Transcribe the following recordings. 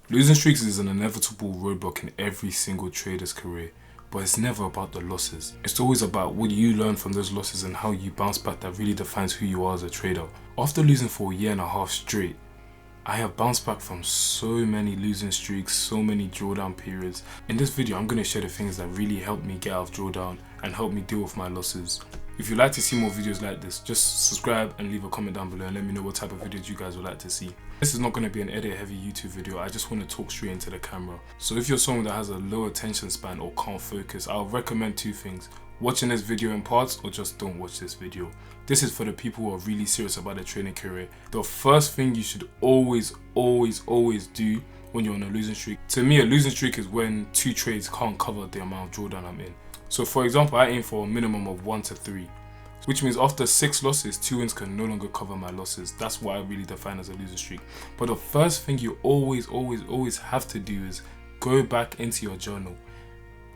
Losing streaks is an inevitable roadblock in every single trader's career, but it's never about the losses. It's always about what you learn from those losses and how you bounce back that really defines who you are as a trader. After losing for a year and a half straight, I have bounced back from so many losing streaks, so many drawdown periods. In this video, I'm going to share the things that really helped me get out of drawdown and help me deal with my losses. If you'd like to see more videos like this, just subscribe and leave a comment down below and let me know what type of videos you guys would like to see. This is not going to be an edit-heavy YouTube video, I just want to talk straight into the camera. So if you're someone that has a low attention span or can't focus, I'll recommend two things. Watching this video in parts or just don't watch this video. This is for the people who are really serious about their trading career. The first thing you should always do when you're on a losing streak. To me, a losing streak is when 2 trades can't cover the amount of drawdown I'm in. So for example, I aim for a minimum of 1 to 3. Which means after 6 losses, 2 wins can no longer cover my losses. That's what I really define as a losing streak. But the first thing you always have to do is go back into your journal.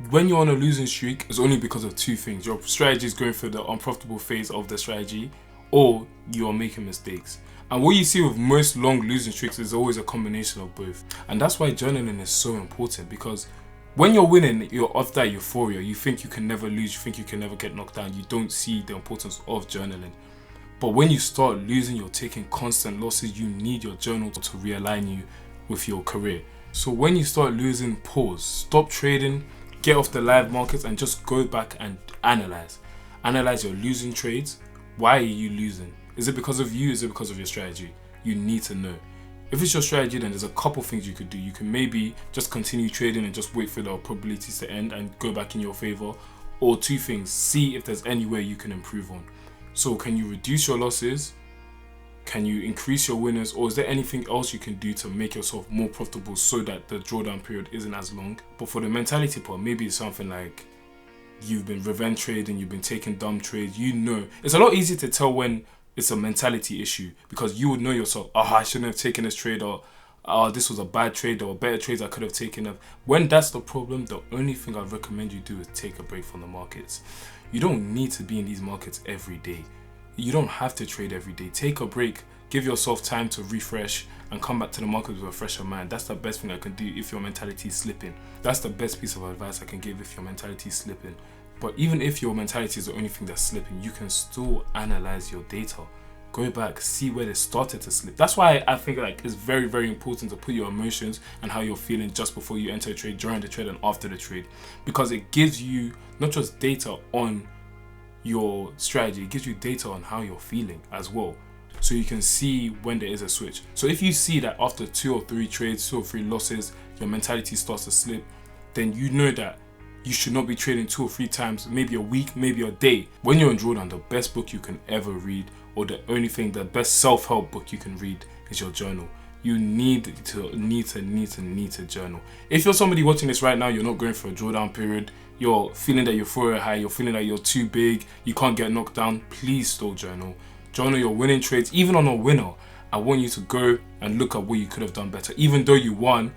When you're on a losing streak, it's only because of 2 things. Your strategy is going through the unprofitable phase of the strategy, or you are making mistakes. And what you see with most long losing streaks is always a combination of both. And that's why journaling is so important, because when you're winning, you're off that euphoria. You think you can never lose, you think you can never get knocked down. You don't see the importance of journaling. But when you start losing, you're taking constant losses, you need your journal to realign you with your career. So when you start losing, pause, stop trading, get off the live markets and just go back and analyze. Analyze your losing trades. Why are you losing? Is it because of you? Is it because of your strategy? You need to know. If it's your strategy, then there's a couple things you could do. You can maybe just continue trading and just wait for the probabilities to end and go back in your favor. Or 2 things, see if there's any way you can improve on. So can you reduce your losses? Can you increase your winners? Or is there anything else you can do to make yourself more profitable so that the drawdown period isn't as long? But for the mentality part, maybe it's something like you've been revenge trading, you've been taking dumb trades. You know, it's a lot easier to tell when it's a mentality issue, because you would know yourself, I shouldn't have taken this trade, or this was a bad trade, or better trades I could have taken. When that's the problem, the only thing I'd recommend you do is take a break from the markets. You don't need to be in these markets every day. You don't have to trade every day. Take a break, give yourself time to refresh and come back to the market with a fresher mind. That's the best thing I can do if your mentality is slipping. That's the best piece of advice I can give if your mentality is slipping. But even if your mentality is the only thing that's slipping, you can still analyze your data. Go back, see where they started to slip. That's why I think it's very important to put your emotions and how you're feeling just before you enter a trade, during the trade and after the trade. Because it gives you not just data on your strategy, it gives you data on how you're feeling as well. So you can see when there is a switch. So if you see that after 2 or 3 trades, 2 or 3 losses, your mentality starts to slip, then you know that you should not be trading 2 or 3 times, maybe a week, maybe a day. When you're in drawdown, the best book you can ever read, or the only thing, the best self-help book you can read, is your journal. You need to journal. If you're somebody watching this right now, you're not going for a drawdown period, you're feeling that you're euphoria high, you're feeling that you're too big, you can't get knocked down, please still journal. Journal your winning trades. Even on a winner, I want you to go and look at what you could have done better. Even though you won,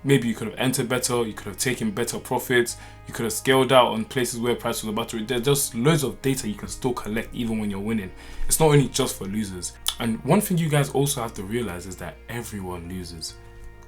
maybe you could have entered better, you could have taken better profits, you could have scaled out on places where price was about to. There's just loads of data you can still collect even when you're winning. It's not only just for losers. And one thing you guys also have to realize is that everyone loses.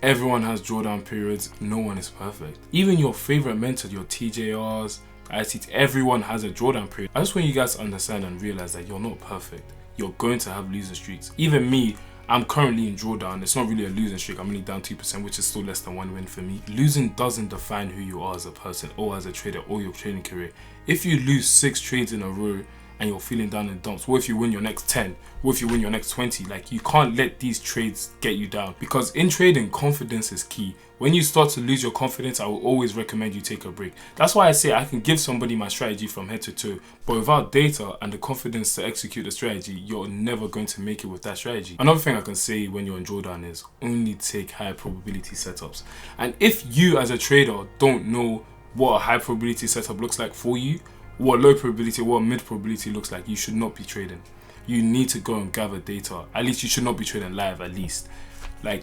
Everyone has drawdown periods, no one is perfect. Even your favorite mentor, your TJRs, ICT, everyone has a drawdown period. I just want you guys to understand and realize that you're not perfect. You're going to have losing streaks. Even me, I'm currently in drawdown. It's not really a losing streak. I'm only down 2%, which is still less than 1 win for me. Losing doesn't define who you are as a person or as a trader or your trading career. If you lose 6 trades in a row and you're feeling down in dumps, what if you win your next 10? What if you win your next 20? You can't let these trades get you down, because in trading, confidence is key. When you start to lose your confidence, I will always recommend you take a break. That's why I say I can give somebody my strategy from head to toe, but without data and the confidence to execute the strategy, you're never going to make it with that strategy. Another thing I can say when you're in drawdown is only take high probability setups. And if you as a trader don't know what a high probability setup looks like for you, what low probability, what mid probability looks like, you should not be trading. You need to go and gather data. At least you should not be trading live, at least.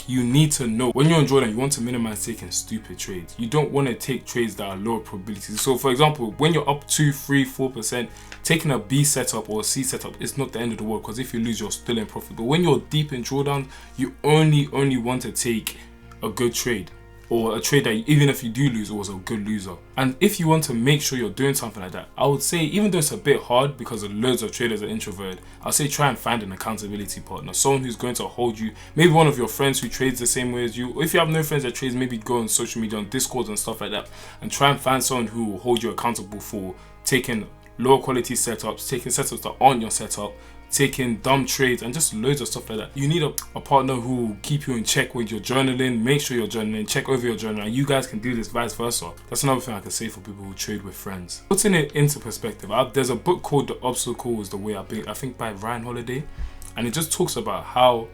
You need to know. When you're in drawdown, you want to minimize taking stupid trades. You don't want to take trades that are lower probability. So for example, when you're up 2, 3, 4%, taking a B setup or a C setup is not the end of the world, because if you lose, you're still in profit. But when you're deep in drawdown, you only want to take a good trade, or a trade that even if you do lose, it was a good loser. And if you want to make sure you're doing something like that, I would say, even though it's a bit hard because loads of traders are introverted, I'll say try and find an accountability partner, someone who's going to hold you, maybe one of your friends who trades the same way as you. Or if you have no friends that trades, maybe go on social media, on Discord and stuff like that, and try and find someone who will hold you accountable for taking lower quality setups, taking setups that aren't your setup, taking dumb trades, and just loads of stuff like that. You need a partner who will keep you in check with your journaling, make sure you're journaling, check over your journal, and you guys can do this vice versa. That's another thing I can say for people who trade with friends. Putting it into perspective, there's a book called The Obstacle is the Way, I think by Ryan Holiday, and it just talks about how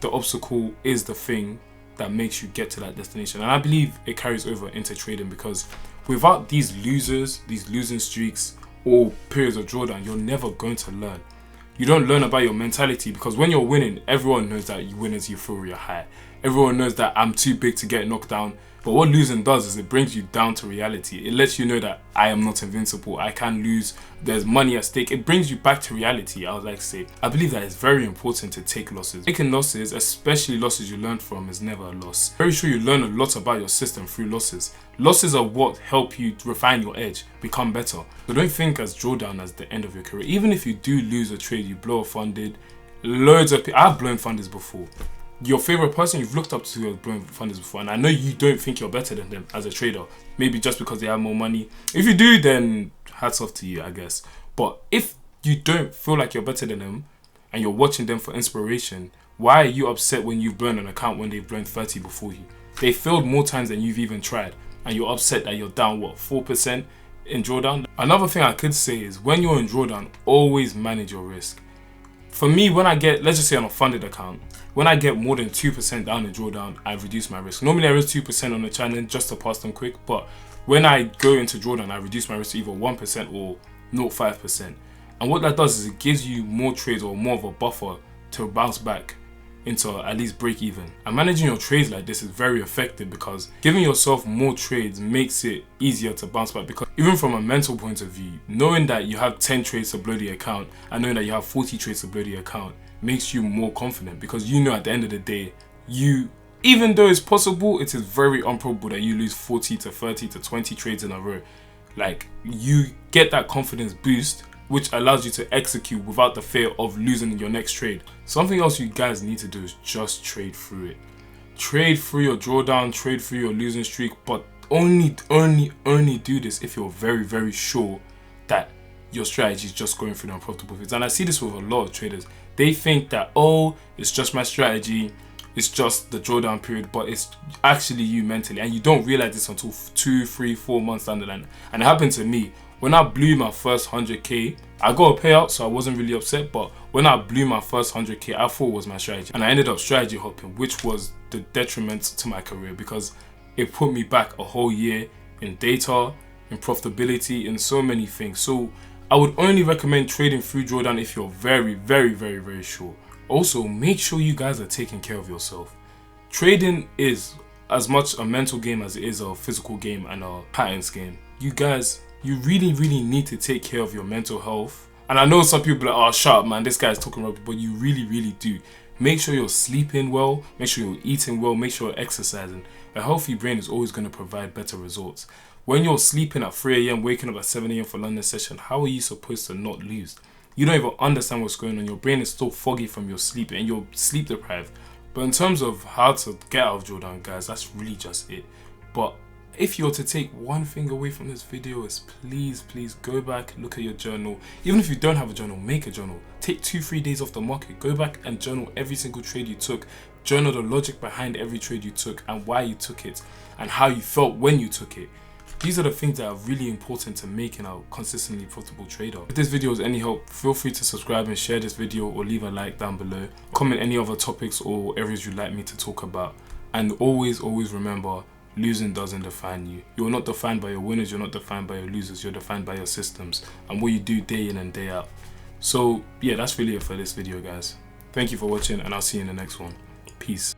the obstacle is the thing that makes you get to that destination. And I believe it carries over into trading, because without these losers, these losing streaks, or periods of drawdown, you're never going to learn. You don't learn about your mentality, because when you're winning, everyone knows that you win as euphoria high. Everyone knows that I'm too big to get knocked down. But what losing does is it brings you down to reality. It lets you know that I am not invincible. I can lose. There's money at stake. It brings you back to reality, I would like to say. I believe that it's very important to take losses. Taking losses, especially losses you learn from, is never a loss. Very sure you learn a lot about your system through losses. Losses are what help you refine your edge, become better. So don't think as drawdown as the end of your career. Even if you do lose a trade, you blow a funded. Loads of people, I've blown funders before. Your favorite person you've looked up to who has blown funders before, and I know you don't think you're better than them as a trader, maybe just because they have more money. If you do, then hats off to you, I guess. But if you don't feel like you're better than them and you're watching them for inspiration, why are you upset when you've blown an account when they've blown 30 before you? They failed more times than you've even tried, and you're upset that you're down, what, 4% in drawdown? Another thing I could say is, when you're in drawdown, always manage your risk. For me, when I get, let's just say on a funded account, when I get more than 2% down in drawdown, I've reduced my risk. Normally I risk 2% on the challenge just to pass them quick, but when I go into drawdown, I reduce my risk to either 1% or 0.5%. And what that does is it gives you more trades, or more of a buffer to bounce back into at least break even. And managing your trades like this is very effective, because giving yourself more trades makes it easier to bounce back. Because even from a mental point of view, knowing that you have 10 trades to blow the account and knowing that you have 40 trades to blow the account makes you more confident, because you know at the end of the day, even though it's possible, it is very improbable that you lose 40 to 30 to 20 trades in a row. Like, you get that confidence boost, which allows you to execute without the fear of losing your next trade. Something else you guys need to do is just trade through it. Trade through your drawdown, trade through your losing streak, but only do this if you're very, very sure that your strategy is just going through the unprofitable periods. And I see this with a lot of traders. They think that, oh, it's just my strategy, it's just the drawdown period, but it's actually you mentally, and you don't realize this until 2, 3, 4 months down the line. And it happened to me. When I blew my first 100k, I got a payout, so I wasn't really upset, but when I blew my first 100k, I thought it was my strategy. And I ended up strategy hopping, which was the detriment to my career, because it put me back a whole year in data, in profitability, in so many things. So I would only recommend trading through drawdown if you're very, very, very, very sure. Also, make sure you guys are taking care of yourself. Trading is as much a mental game as it is a physical game and a patterns game. You guys, you really, really need to take care of your mental health. And I know some people are like, oh, shut up, man, this guy's talking rubbish, but you really, really do. Make sure you're sleeping well, make sure you're eating well, make sure you're exercising. A healthy brain is always going to provide better results. When you're sleeping at 3 AM, waking up at 7 AM for London session, how are you supposed to not lose? You don't even understand what's going on. Your brain is still foggy from your sleep and you're sleep deprived. But in terms of how to get out of drawdown, guys, that's really just it. But if you're to take one thing away from this video, is please go back, look at your journal. Even if you don't have a journal, make a journal. Take 2-3 days off the market, go back and journal every single trade you took. Journal the logic behind every trade you took and why you took it and how you felt when you took it. These are the things that are really important to making a consistently profitable trader. If this video was any help, feel free to subscribe and share this video, or leave a like down below. Comment any other topics or areas you'd like me to talk about. And always remember, losing doesn't define you. You're not defined by your winners, you're not defined by your losers, you're defined by your systems and what you do day in and day out. So yeah, that's really it for this video, guys. Thank you for watching, and I'll see you in the next one. Peace.